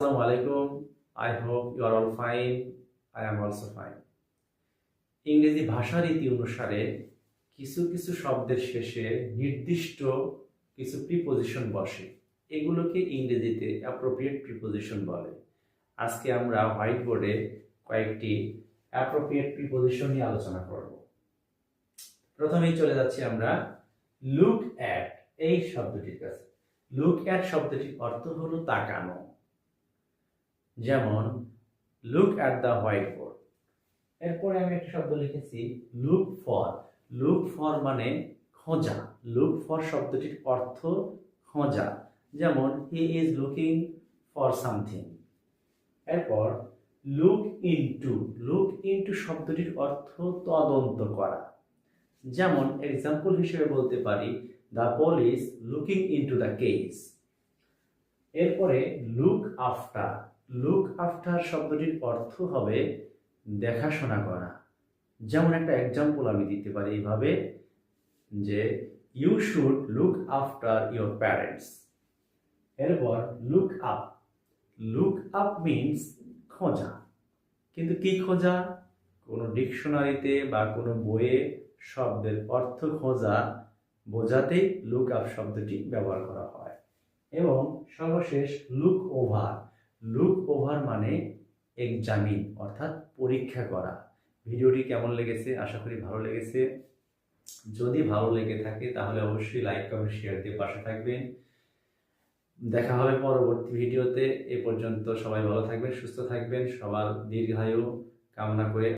Assalamu alaikum. I hope you are all fine. I am also fine. ইংরেজি ভাষা রীতি অনুসারে কিছু কিছু শব্দের শেষে নির্দিষ্ট কিছু প্রিপোজিশন বসে। এগুলোকে ইংরেজিতে অ্যাপ্রোপ্রিয়েট প্রিপোজিশন বলে। আজকে আমরা হোয়াইট বোর্ডে কয়েকটি অ্যাপ্রোপ্রিয়েট প্রিপোজিশন নিয়ে আলোচনা করব। প্রথমেই চলে যাচ্ছি আমরা লুক অ্যাট এই শব্দটির কাছে। লুক অ্যাট শব্দটির অর্থ হলো তাকানো। যেমন look at the white board. এরপরে আমি একটা শব্দ লিখেছি লুক ফর। লুক ফর মানে খোঁজা। লুক ফর শব্দটির অর্থ খোঁজা। যেমন he is looking for something. এরপর লুক ইনটু। লুক ইনটু শব্দটির অর্থ তদন্ত করা। যেমন এক্সাম্পল হিসেবে বলতে পারি the police looking into the case. এরপরে লুক আফটার। লুক আফটার শব্দটির অর্থ হবে দেখাশোনা করা। যেমন একটা এক্সাম্পল আমি দিতে পারি এইভাবে যে you should look after your parents. এরপর look up. Look up means খোঁজা। কিন্তু কি খোঁজা? কোনো ডিকশনারিতে বা কোনো বইয়ে শব্দের অর্থ খোঁজা বোঝাতেই লুক আপ শব্দটি ব্যবহার করা হয়। এবং সর্বশেষ লুক ওভার। লুক ওভার মানে এক্সামিন অর্থাৎ পরীক্ষা করা। ভিডিওটি কেমন লেগেছে? আশা করি ভালো লেগেছে। যদি ভালো লেগে থাকে তাহলে অবশ্যই লাইক কমেন্ট শেয়ার দিয়ে পাশে থাকবেন। দেখা হবে পরবর্তী ভিডিওতে। এ পর্যন্ত সবাই ভালো থাকবেন, সুস্থ থাকবেন। সবার দীর্ঘায়ু কামনা করে